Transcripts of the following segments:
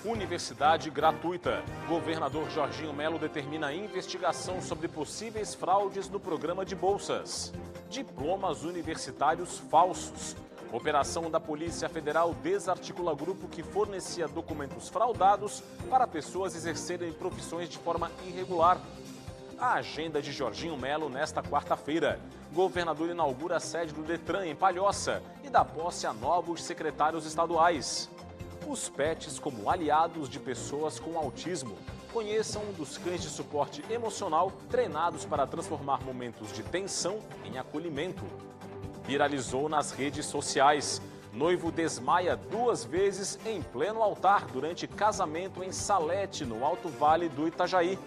Universidade gratuita. Governador Jorginho Melo determina a investigação sobre possíveis fraudes no programa de bolsas. Diplomas universitários falsos. Operação da Polícia Federal desarticula grupo que fornecia documentos fraudados para pessoas exercerem profissões de forma irregular. A agenda de Jorginho Melo nesta quarta-feira. Governador inaugura a sede do Detran em Palhoça e dá posse a novos secretários estaduais. Os pets como aliados de pessoas com autismo. Conheçam um dos cães de suporte emocional treinados para transformar momentos de tensão em acolhimento. Viralizou nas redes sociais. Noivo desmaia 2 vezes em pleno altar durante casamento em Salete, no Alto Vale do Itajaí.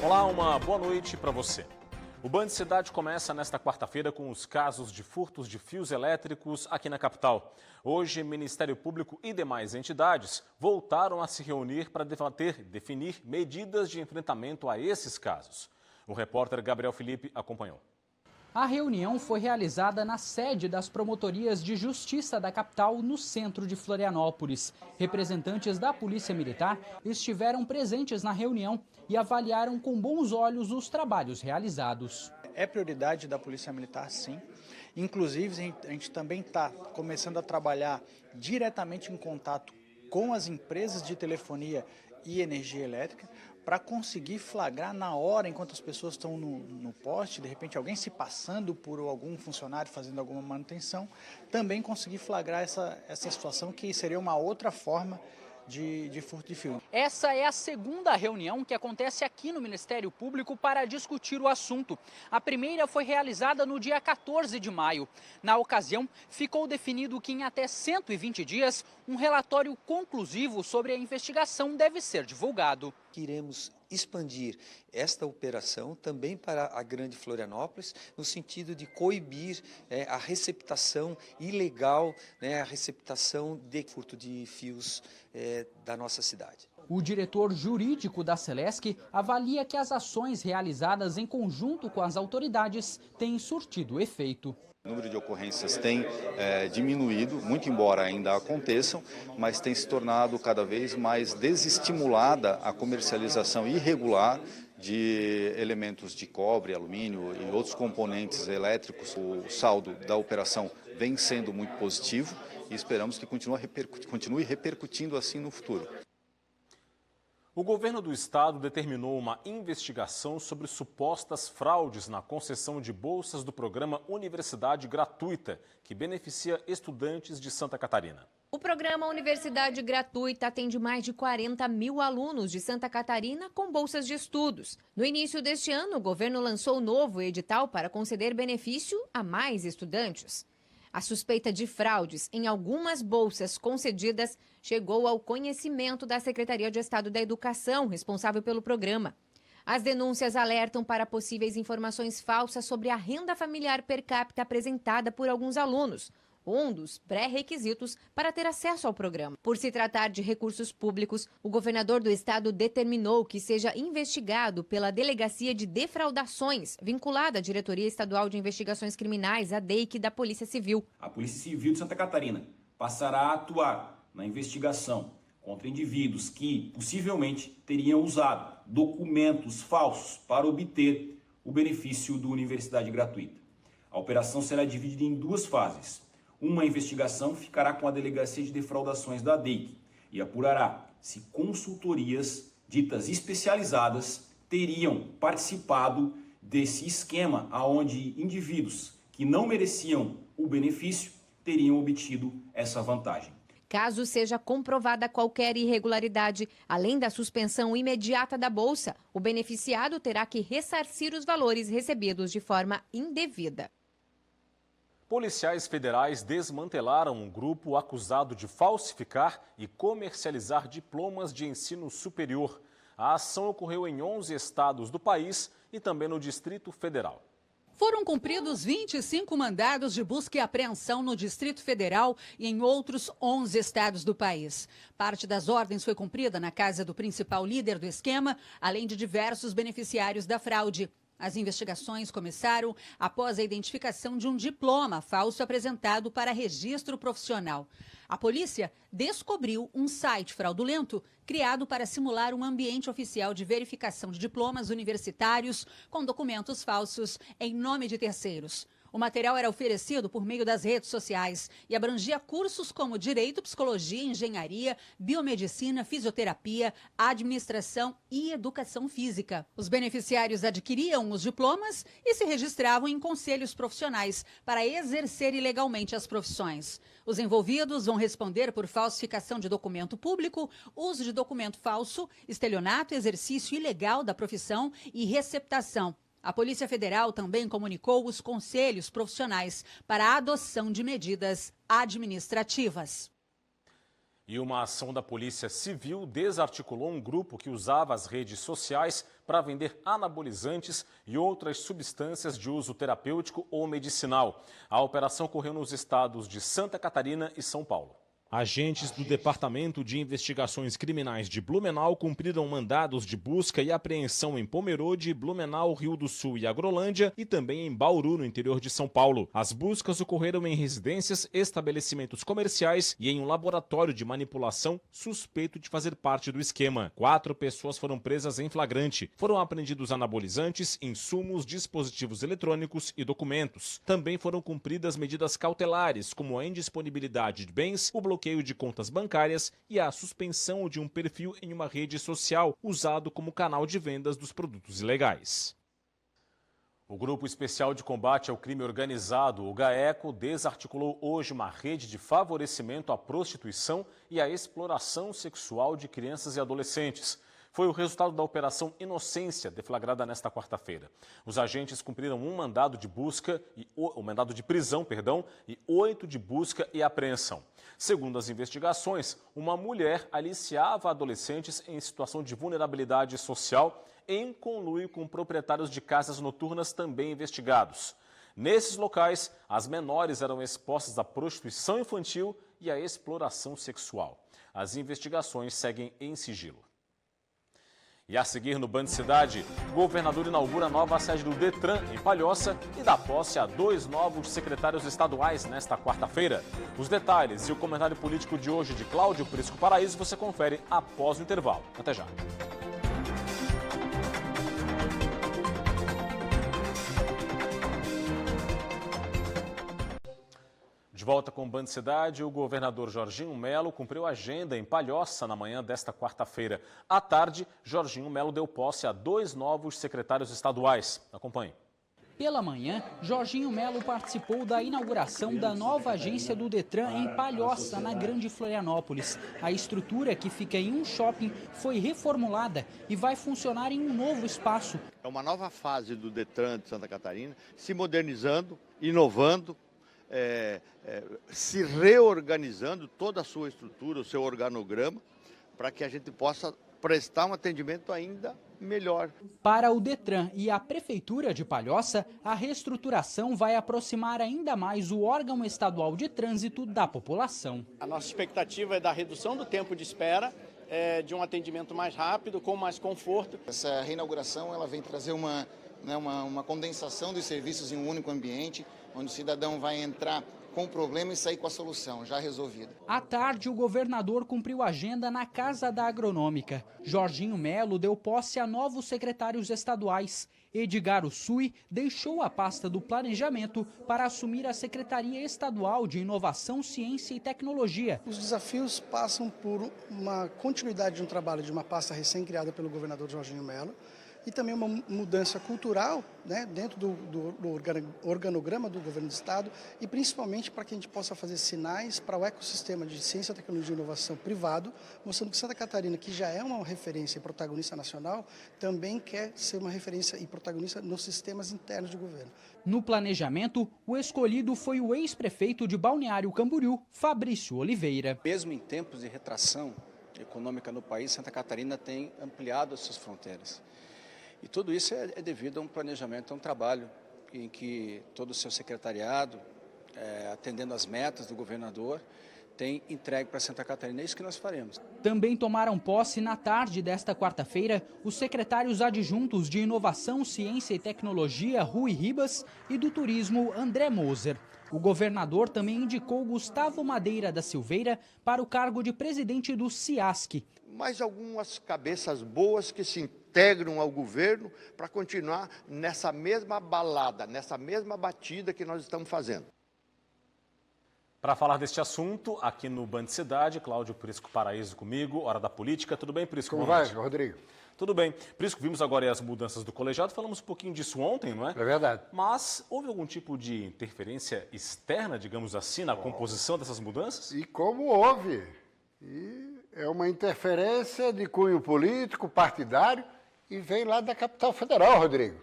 Olá, uma boa noite para você. O Band Cidade começa nesta quarta-feira com os casos de furtos de fios elétricos aqui na capital. Hoje, Ministério Público e demais entidades voltaram a se reunir para definir medidas de enfrentamento a esses casos. O repórter Gabriel Felipe acompanhou. A reunião foi realizada na sede das promotorias de justiça da capital, no centro de Florianópolis. Representantes da Polícia Militar estiveram presentes na reunião e avaliaram com bons olhos os trabalhos realizados. É prioridade da Polícia Militar, sim. Inclusive, a gente também está começando a trabalhar diretamente em contato com as empresas de telefonia e energia elétrica para conseguir flagrar na hora, enquanto as pessoas estão no poste, de repente alguém se passando por algum funcionário fazendo alguma manutenção, também conseguir flagrar essa situação, que seria uma outra forma de furto de fio. Essa é a segunda reunião que acontece aqui no Ministério Público para discutir o assunto. A primeira foi realizada no dia 14 de maio. Na ocasião, ficou definido que em até 120 dias, um relatório conclusivo sobre a investigação deve ser divulgado. Iremos expandir esta operação também para a Grande Florianópolis, no sentido de coibir a receptação ilegal, a receptação de furto de fios da nossa cidade. O diretor jurídico da Celesc avalia que as ações realizadas em conjunto com as autoridades têm surtido efeito. O número de ocorrências tem diminuído, muito embora ainda aconteçam, mas tem se tornado cada vez mais desestimulada a comercialização irregular de elementos de cobre, alumínio e outros componentes elétricos. O saldo da operação vem sendo muito positivo e esperamos que continue repercutindo assim no futuro. O governo do estado determinou uma investigação sobre supostas fraudes na concessão de bolsas do programa Universidade Gratuita, que beneficia estudantes de Santa Catarina. O programa Universidade Gratuita atende mais de 40 mil alunos de Santa Catarina com bolsas de estudos. No início deste ano, o governo lançou um novo edital para conceder benefício a mais estudantes. A suspeita de fraudes em algumas bolsas concedidas chegou ao conhecimento da Secretaria de Estado da Educação, responsável pelo programa. As denúncias alertam para possíveis informações falsas sobre a renda familiar per capita apresentada por alguns alunos, um dos pré-requisitos para ter acesso ao programa. Por se tratar de recursos públicos, o governador do estado determinou que seja investigado pela Delegacia de Defraudações, vinculada à Diretoria Estadual de Investigações Criminais, a DEIC, da Polícia Civil. A Polícia Civil de Santa Catarina passará a atuar na investigação contra indivíduos que possivelmente teriam usado documentos falsos para obter o benefício da Universidade Gratuita. A operação será dividida em 2 fases. Uma investigação ficará com a Delegacia de Defraudações da DEIC e apurará se consultorias ditas especializadas teriam participado desse esquema onde indivíduos que não mereciam o benefício teriam obtido essa vantagem. Caso seja comprovada qualquer irregularidade, além da suspensão imediata da bolsa, o beneficiado terá que ressarcir os valores recebidos de forma indevida. Policiais federais desmantelaram um grupo acusado de falsificar e comercializar diplomas de ensino superior. A ação ocorreu em 11 estados do país e também no Distrito Federal. Foram cumpridos 25 mandados de busca e apreensão no Distrito Federal e em outros 11 estados do país. Parte das ordens foi cumprida na casa do principal líder do esquema, além de diversos beneficiários da fraude. As investigações começaram após a identificação de um diploma falso apresentado para registro profissional. A polícia descobriu um site fraudulento criado para simular um ambiente oficial de verificação de diplomas universitários com documentos falsos em nome de terceiros. O material era oferecido por meio das redes sociais e abrangia cursos como Direito, Psicologia, Engenharia, Biomedicina, Fisioterapia, Administração e Educação Física. Os beneficiários adquiriam os diplomas e se registravam em conselhos profissionais para exercer ilegalmente as profissões. Os envolvidos vão responder por falsificação de documento público, uso de documento falso, estelionato, exercício ilegal da profissão e receptação. A Polícia Federal também comunicou os conselhos profissionais para a adoção de medidas administrativas. E uma ação da Polícia Civil desarticulou um grupo que usava as redes sociais para vender anabolizantes e outras substâncias de uso terapêutico ou medicinal. A operação ocorreu nos estados de Santa Catarina e São Paulo. Agentes do Departamento de Investigações Criminais de Blumenau cumpriram mandados de busca e apreensão em Pomerode, Blumenau, Rio do Sul e Agrolândia e também em Bauru, no interior de São Paulo. As buscas ocorreram em residências, estabelecimentos comerciais e em um laboratório de manipulação suspeito de fazer parte do esquema. 4 pessoas foram presas em flagrante. Foram apreendidos anabolizantes, insumos, dispositivos eletrônicos e documentos. Também foram cumpridas medidas cautelares, como a indisponibilidade de bens, o bloqueio de contas bancárias e a suspensão de um perfil em uma rede social usado como canal de vendas dos produtos ilegais. O Grupo Especial de Combate ao Crime Organizado, o GAECO, desarticulou hoje uma rede de favorecimento à prostituição e à exploração sexual de crianças e adolescentes. Foi o resultado da Operação Inocência, deflagrada nesta quarta-feira. Os agentes cumpriram um mandado de busca, mandado de prisão, e 8 de busca e apreensão. Segundo as investigações, uma mulher aliciava adolescentes em situação de vulnerabilidade social em conluio com proprietários de casas noturnas também investigados. Nesses locais, as menores eram expostas à prostituição infantil e à exploração sexual. As investigações seguem em sigilo. E a seguir no Band Cidade, o governador inaugura a nova sede do Detran em Palhoça e dá posse a 2 novos secretários estaduais nesta quarta-feira. Os detalhes e o comentário político de hoje de Cláudio Prisco Paraíso você confere após o intervalo. Até já. De volta com o Band Cidade, o governador Jorginho Melo cumpriu a agenda em Palhoça na manhã desta quarta-feira. À tarde, Jorginho Melo deu posse a 2 novos secretários estaduais. Acompanhe. Pela manhã, Jorginho Melo participou da inauguração da nova agência do Detran em Palhoça, na Grande Florianópolis. A estrutura, que fica em um shopping, foi reformulada e vai funcionar em um novo espaço. É uma nova fase do Detran de Santa Catarina, se modernizando, inovando, se reorganizando toda a sua estrutura, o seu organograma, para que a gente possa prestar um atendimento ainda melhor. Para o Detran e a Prefeitura de Palhoça, a reestruturação vai aproximar ainda mais o órgão estadual de trânsito da população. A nossa expectativa é da redução do tempo de espera, de um atendimento mais rápido, com mais conforto. Essa reinauguração ela vem trazer uma condensação dos serviços em um único ambiente, onde o cidadão vai entrar com o problema e sair com a solução já resolvida. À tarde, o governador cumpriu a agenda na Casa da Agronômica. Jorginho Melo deu posse a novos secretários estaduais. Edgar Ussui deixou a pasta do Planejamento para assumir a Secretaria Estadual de Inovação, Ciência e Tecnologia. Os desafios passam por uma continuidade de um trabalho de uma pasta recém-criada pelo governador Jorginho Melo, e também uma mudança cultural, né, dentro do organograma do governo do estado e principalmente para que a gente possa fazer sinais para o ecossistema de ciência, tecnologia e inovação privado, mostrando que Santa Catarina, que já é uma referência e protagonista nacional, também quer ser uma referência e protagonista nos sistemas internos de governo. No Planejamento, o escolhido foi o ex-prefeito de Balneário Camboriú, Fabrício Oliveira. Mesmo em tempos de retração econômica no país, Santa Catarina tem ampliado as suas fronteiras. E tudo isso é devido a um planejamento, a um trabalho em que todo o seu secretariado, atendendo às metas do governador, tem entregue para Santa Catarina. É isso que nós faremos. Também tomaram posse na tarde desta quarta-feira os secretários adjuntos de Inovação, Ciência e Tecnologia, Rui Ribas, e do Turismo, André Moser. O governador também indicou Gustavo Madeira da Silveira para o cargo de presidente do CIASC. Mais algumas cabeças boas que se integram ao governo para continuar nessa mesma balada, nessa mesma batida que nós estamos fazendo. Para falar deste assunto, aqui no Band Cidade, Cláudio Prisco Paraíso comigo, Hora da Política. Tudo bem, Prisco? Como vai, Rodrigo? Tudo bem. Prisco, vimos agora aí as mudanças do colegiado, falamos um pouquinho disso ontem, não é? É verdade. Mas houve algum tipo de interferência externa, digamos assim, na composição dessas mudanças? E como houve. E é uma interferência de cunho político, partidário, e vem lá da capital federal, Rodrigo.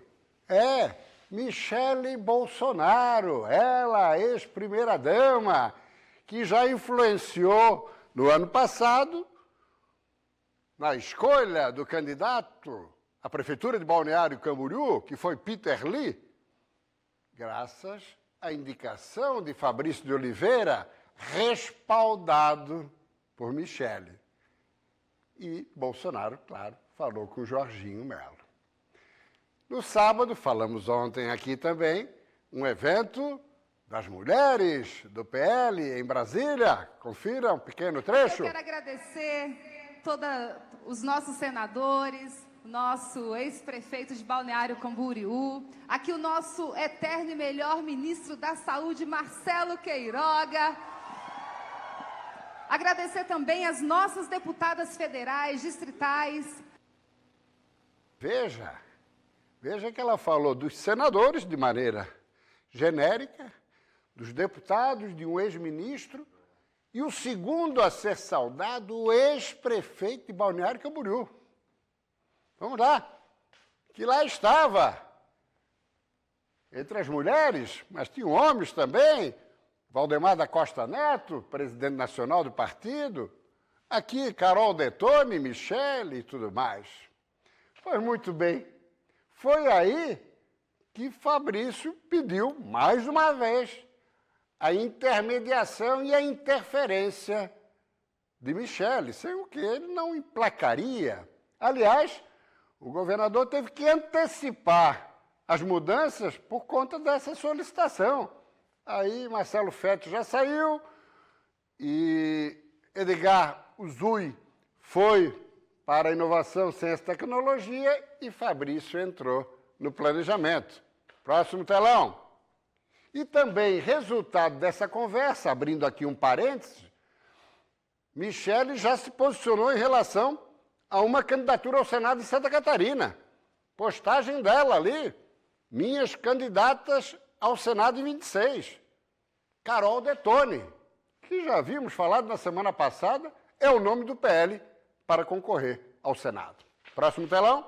É Michele Bolsonaro, ela, ex-primeira-dama, que já influenciou no ano passado na escolha do candidato à Prefeitura de Balneário Camboriú, que foi Peter Lee, graças à indicação de Fabrício de Oliveira, respaldado por Michele. E Bolsonaro, claro, falou com Jorginho Melo. No sábado, falamos ontem aqui também, um evento das mulheres do PL em Brasília. Confira um pequeno trecho. Eu quero agradecer todos os nossos senadores, o nosso ex-prefeito de Balneário Camboriú, aqui o nosso eterno e melhor ministro da Saúde, Marcelo Queiroga. Agradecer também as nossas deputadas federais, distritais. Veja que ela falou dos senadores de maneira genérica, dos deputados, de um ex-ministro, e o segundo a ser saudado, o ex-prefeito de Balneário Camboriú. Vamos lá, que lá estava, entre as mulheres, mas tinham homens também, Valdemar da Costa Neto, presidente nacional do partido, aqui Carol Detone, Michele e tudo mais. Pois muito bem, foi aí que Fabrício pediu, mais uma vez, a intermediação e a interferência de Michele, sem o que ele não emplacaria. Aliás, o governador teve que antecipar as mudanças por conta dessa solicitação. Aí Marcelo Fetti já saiu e Edgar Uzui foi para a Inovação, Ciência e Tecnologia e Fabrício entrou no planejamento. Próximo telão. E também, resultado dessa conversa, abrindo aqui um parênteses, Michele já se posicionou em relação a uma candidatura ao Senado de Santa Catarina. Postagem dela ali, minhas candidatas ao Senado em 26. Carol Detone, que já vimos falado na semana passada, é o nome do PL para concorrer ao Senado. Próximo telão.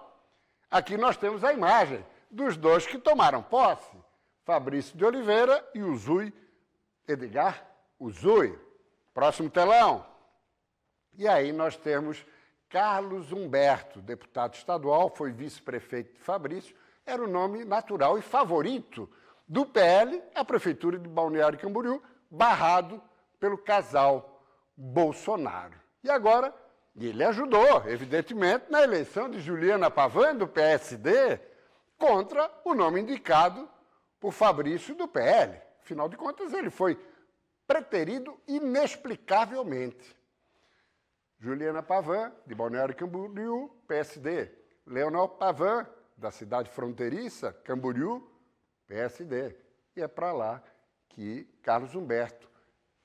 Aqui nós temos a imagem dos dois que tomaram posse, Fabrício de Oliveira e Uzui, Edgar Uzui. Próximo telão. E aí nós temos Carlos Humberto, deputado estadual, foi vice-prefeito de Fabrício, era o nome natural e favorito do PL, a Prefeitura de Balneário Camboriú, barrado pelo casal Bolsonaro. E agora, ele ajudou, evidentemente, na eleição de Juliana Pavan, do PSD, contra o nome indicado por Fabrício do PL. Afinal de contas, ele foi preterido inexplicavelmente. Juliana Pavan, de Balneário Camboriú, PSD. Leonel Pavan, da cidade fronteiriça, Camboriú, PSD. E é para lá que Carlos Humberto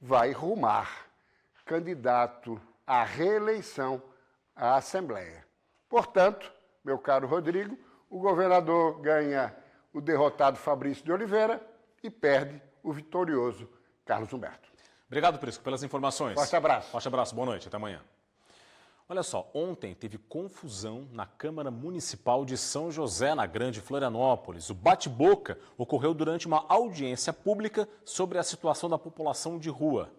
vai rumar, candidato à reeleição à Assembleia. Portanto, meu caro Rodrigo, o governador ganha o derrotado Fabrício de Oliveira e perde o vitorioso Carlos Humberto. Obrigado, Prisco, pelas informações. Forte abraço. Forte abraço, boa noite, até amanhã. Olha só, ontem teve confusão na Câmara Municipal de São José, na Grande Florianópolis. O bate-boca ocorreu durante uma audiência pública sobre a situação da população de rua.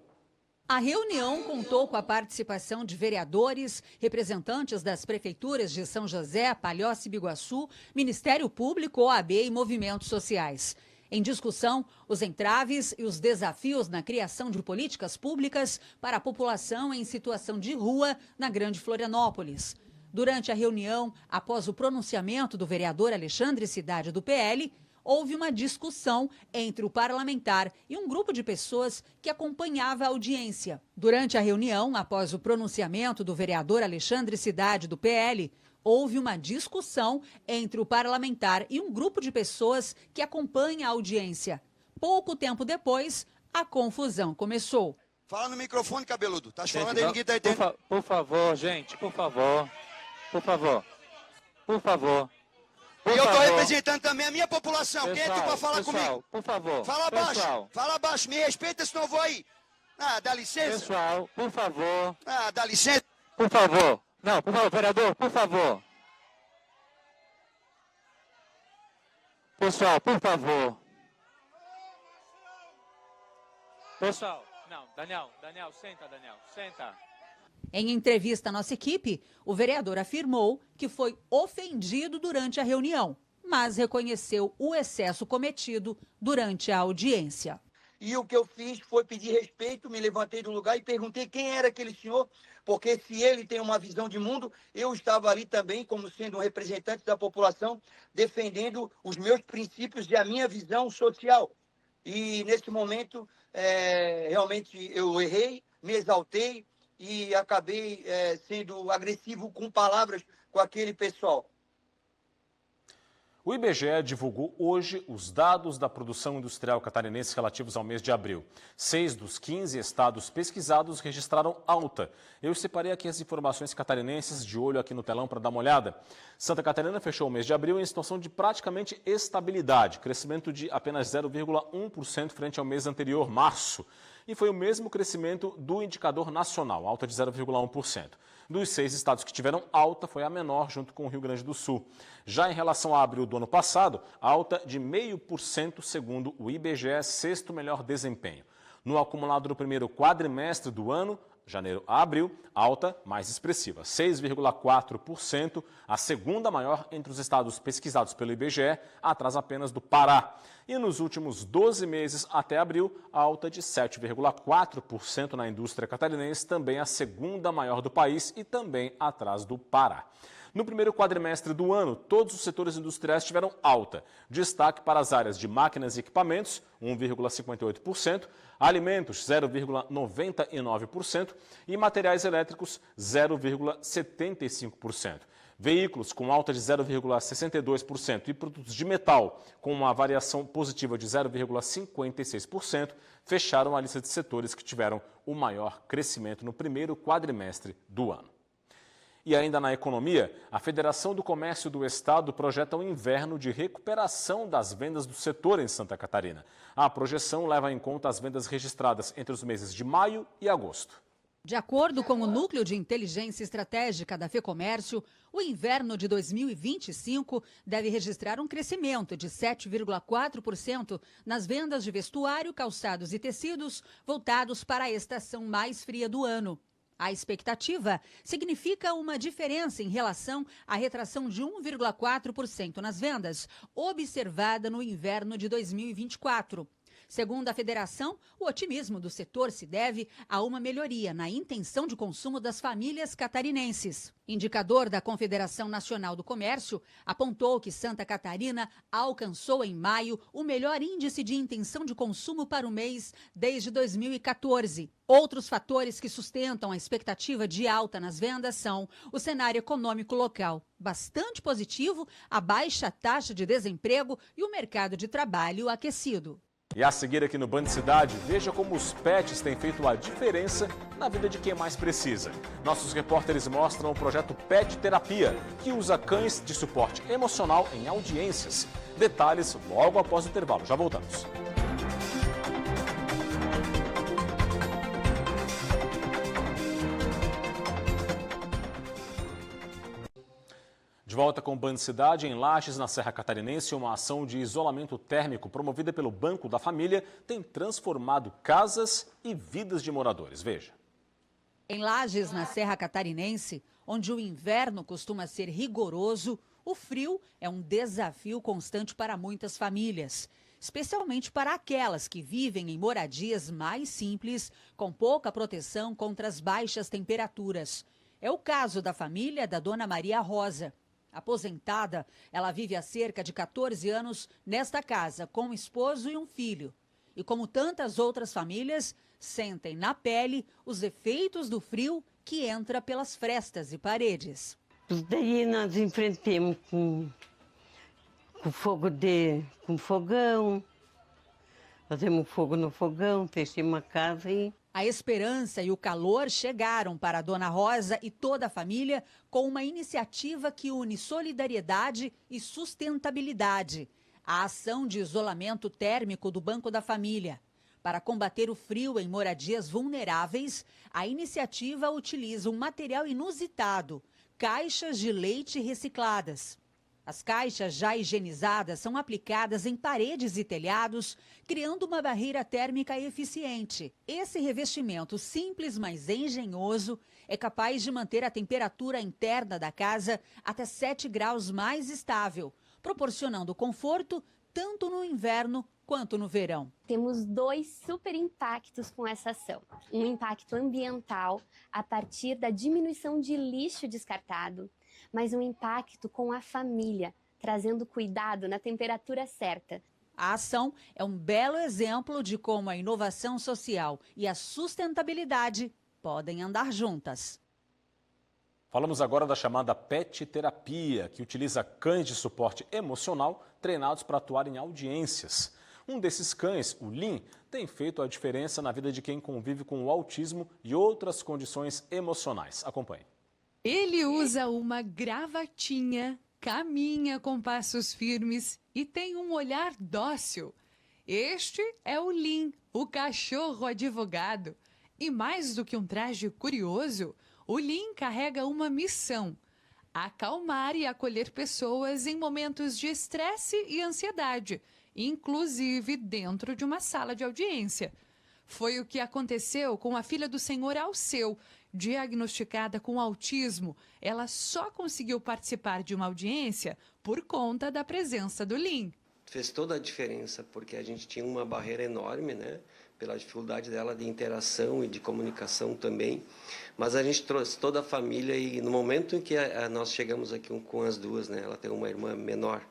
A reunião contou com a participação de vereadores, representantes das prefeituras de São José, Palhoça e Biguaçu, Ministério Público, OAB e movimentos sociais. Em discussão, os entraves e os desafios na criação de políticas públicas para a população em situação de rua na Grande Florianópolis. Durante a reunião, após o pronunciamento do vereador Alexandre Cidade do PL, houve uma discussão entre o parlamentar e um grupo de pessoas que acompanhava a audiência. Durante a reunião, após o pronunciamento do vereador Alexandre Cidade do PL, houve uma discussão entre o parlamentar e um grupo de pessoas que acompanha a audiência. Pouco tempo depois, a confusão começou. Fala no microfone, cabeludo. Tá falando aí, ninguém tá entendendo. Por favor, gente, por favor. Por favor. Por favor. E eu tô representando também a minha população. Quem é tu pra falar comigo? Por favor. Fala baixo. Fala baixo. Me respeita, senão eu vou aí. Ah, dá licença. Pessoal, por favor. Ah, dá licença. Por favor. Não, por favor, vereador, por favor. Pessoal, por favor. Pessoal, não, Daniel, senta, Daniel, senta. Em entrevista à nossa equipe, o vereador afirmou que foi ofendido durante a reunião, mas reconheceu o excesso cometido durante a audiência. E o que eu fiz foi pedir respeito, me levantei do lugar e perguntei quem era aquele senhor, porque se ele tem uma visão de mundo, eu estava ali também como sendo um representante da população, defendendo os meus princípios e a minha visão social. E nesse momento, realmente eu errei, me exaltei e acabei sendo agressivo com palavras com aquele pessoal. O IBGE divulgou hoje os dados da produção industrial catarinense relativos ao mês de abril. 6 dos 15 estados pesquisados registraram alta. Eu separei aqui as informações catarinenses, de olho aqui no telão para dar uma olhada. Santa Catarina fechou o mês de abril em situação de praticamente estabilidade, crescimento de apenas 0,1% frente ao mês anterior, março. E foi o mesmo crescimento do indicador nacional, alta de 0,1%. Dos 6 estados que tiveram alta, foi a menor, junto com o Rio Grande do Sul. Já em relação a abril do ano passado, alta de 0,5% segundo o IBGE, sexto melhor desempenho. No acumulado do primeiro quadrimestre do ano, janeiro a abril, alta mais expressiva, 6,4%, a segunda maior entre os estados pesquisados pelo IBGE, atrás apenas do Pará. E nos últimos 12 meses até abril, alta de 7,4% na indústria catarinense, também a segunda maior do país e também atrás do Pará. No primeiro quadrimestre do ano, todos os setores industriais tiveram alta. Destaque para as áreas de máquinas e equipamentos, 1,58%, alimentos, 0,99% e materiais elétricos, 0,75%. Veículos com alta de 0,62% e produtos de metal com uma variação positiva de 0,56% fecharam a lista de setores que tiveram o maior crescimento no primeiro quadrimestre do ano. E ainda na economia, a Federação do Comércio do Estado projeta um inverno de recuperação das vendas do setor em Santa Catarina. A projeção leva em conta as vendas registradas entre os meses de maio e agosto. De acordo com o Núcleo de Inteligência Estratégica da FEComércio, o inverno de 2025 deve registrar um crescimento de 7,4% nas vendas de vestuário, calçados e tecidos voltados para a estação mais fria do ano. A expectativa significa uma diferença em relação à retração de 1,4% nas vendas, observada no inverno de 2024. Segundo a federação, o otimismo do setor se deve a uma melhoria na intenção de consumo das famílias catarinenses. Indicador da Confederação Nacional do Comércio apontou que Santa Catarina alcançou em maio o melhor índice de intenção de consumo para o mês desde 2014. Outros fatores que sustentam a expectativa de alta nas vendas são o cenário econômico local, bastante positivo, a baixa taxa de desemprego e o mercado de trabalho aquecido. E a seguir aqui no Band Cidade, veja como os pets têm feito a diferença na vida de quem mais precisa. Nossos repórteres mostram o projeto Pet Terapia, que usa cães de suporte emocional em audiências. Detalhes logo após o intervalo. Já voltamos. De volta com o Band Cidade, em Lages, na Serra Catarinense, uma ação de isolamento térmico promovida pelo Banco da Família tem transformado casas e vidas de moradores. Veja. Em Lages, na Serra Catarinense, onde o inverno costuma ser rigoroso, o frio é um desafio constante para muitas famílias. especialmente para aquelas que vivem em moradias mais simples, com pouca proteção contra as baixas temperaturas. É o caso da família da Dona Maria Rosa. Aposentada, ela vive há cerca de 14 anos nesta casa, com um esposo e um filho. E como tantas outras famílias, sentem na pele os efeitos do frio que entra pelas frestas e paredes. Daí nós enfrentamos com fogão, fazemos fogo no fogão, fechamos a casa e... A esperança e o calor chegaram para a Dona Rosa e toda a família com uma iniciativa que une solidariedade e sustentabilidade. A ação de isolamento térmico do Banco da Família. Para combater o frio em moradias vulneráveis, a iniciativa utiliza um material inusitado, caixas de leite recicladas. As caixas já higienizadas são aplicadas em paredes e telhados, criando uma barreira térmica eficiente. Esse revestimento simples, mas engenhoso, é capaz de manter a temperatura interna da casa até 7 graus mais estável, proporcionando conforto tanto no inverno quanto no verão. Temos 2 super impactos com essa ação. Um impacto ambiental, a partir da diminuição de lixo descartado, mas um impacto com a família, trazendo cuidado na temperatura certa. A ação é um belo exemplo de como a inovação social e a sustentabilidade podem andar juntas. Falamos agora da chamada Pet Terapia, que utiliza cães de suporte emocional treinados para atuar em audiências. Um desses cães, o Lin, tem feito a diferença na vida de quem convive com o autismo e outras condições emocionais. Acompanhe. Ele usa uma gravatinha, caminha com passos firmes e tem um olhar dócil. Este é o Lin, o cachorro advogado. E mais do que um traje curioso, o Lin carrega uma missão: acalmar e acolher pessoas em momentos de estresse e ansiedade, inclusive dentro de uma sala de audiência. Foi o que aconteceu com a filha do senhor Alceu, diagnosticada com autismo. Ela só conseguiu participar de uma audiência por conta da presença do Lin. Fez toda a diferença, porque a gente tinha uma barreira enorme, né? Pela dificuldade dela de interação e de comunicação também. Mas a gente trouxe toda a família e no momento em que nós chegamos aqui com as duas, né? Ela tem uma irmã menor,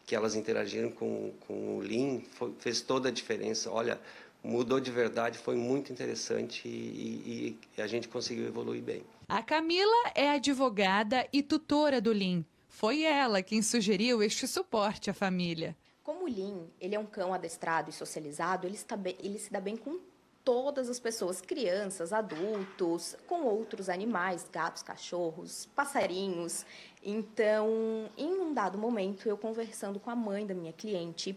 que elas interagiram com o Lin, fez toda a diferença. Olha, mudou de verdade, foi muito interessante e a gente conseguiu evoluir bem. A Camila é advogada e tutora do Lin. Foi ela quem sugeriu este suporte à família. Como o Lin, ele é um cão adestrado e socializado, ele se dá bem com todas as pessoas, crianças, adultos, com outros animais, gatos, cachorros, passarinhos. Então, em um dado momento, eu conversando com a mãe da minha cliente,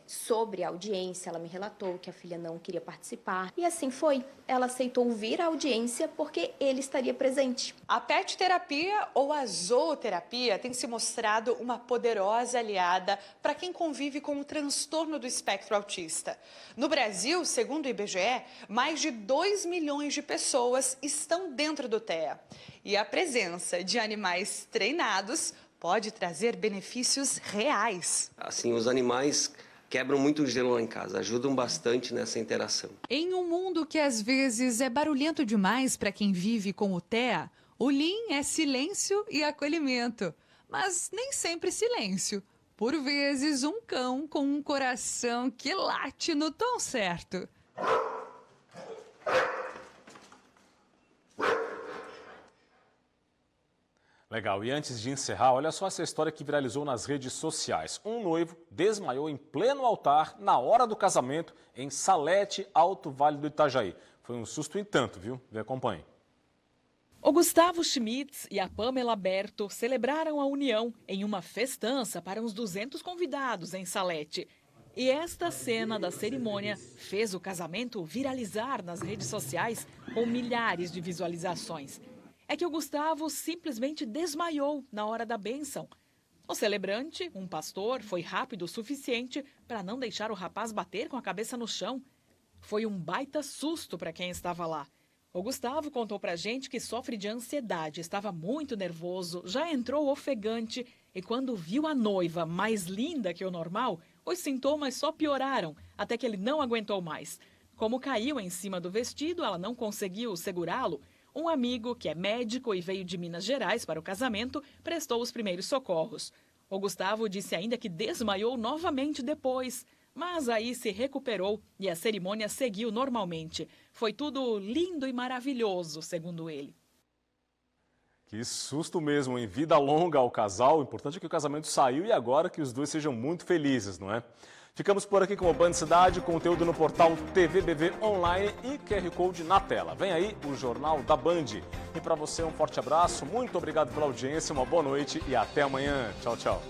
sobre a audiência, ela me relatou que a filha não queria participar. E assim foi. Ela aceitou vir à audiência porque ele estaria presente. A pet terapia ou a zooterapia tem se mostrado uma poderosa aliada para quem convive com o transtorno do espectro autista. No Brasil, segundo o IBGE, mais de 2 milhões de pessoas estão dentro do TEA. E a presença de animais treinados pode trazer benefícios reais. Assim, os animais quebram muito o gelo lá em casa, ajudam bastante nessa interação. Em um mundo que às vezes é barulhento demais para quem vive com o TEA, o Lin é silêncio e acolhimento. Mas nem sempre silêncio. Por vezes, um cão com um coração que late no tom certo. Legal, e antes de encerrar, olha só essa história que viralizou nas redes sociais. Um noivo desmaiou em pleno altar na hora do casamento em Salete, Alto Vale do Itajaí. Foi um susto e tanto, viu? Vem, acompanhe. O Gustavo Schmitz e a Pamela Berto celebraram a união em uma festança para uns 200 convidados em Salete. E esta cena da cerimônia fez o casamento viralizar nas redes sociais com milhares de visualizações. É que o Gustavo simplesmente desmaiou na hora da bênção. O celebrante, um pastor, foi rápido o suficiente para não deixar o rapaz bater com a cabeça no chão. Foi um baita susto para quem estava lá. O Gustavo contou pra gente que sofre de ansiedade, estava muito nervoso, já entrou ofegante e quando viu a noiva mais linda que o normal, Os sintomas só pioraram, até que ele não aguentou mais. Como caiu em cima do vestido, ela não conseguiu segurá-lo. Um amigo, que é médico e veio de Minas Gerais para o casamento, prestou os primeiros socorros. O Gustavo disse ainda que desmaiou novamente depois, mas aí se recuperou e a cerimônia seguiu normalmente. Foi tudo lindo e maravilhoso, segundo ele. Que susto mesmo, em vida longa ao casal. O importante é que o casamento saiu e agora que os dois sejam muito felizes, não é? Ficamos por aqui com o Band Cidade, conteúdo no portal TVBV Online e QR Code na tela. Vem aí o Jornal da Band. E para você um forte abraço, muito obrigado pela audiência, uma boa noite e até amanhã. Tchau, tchau.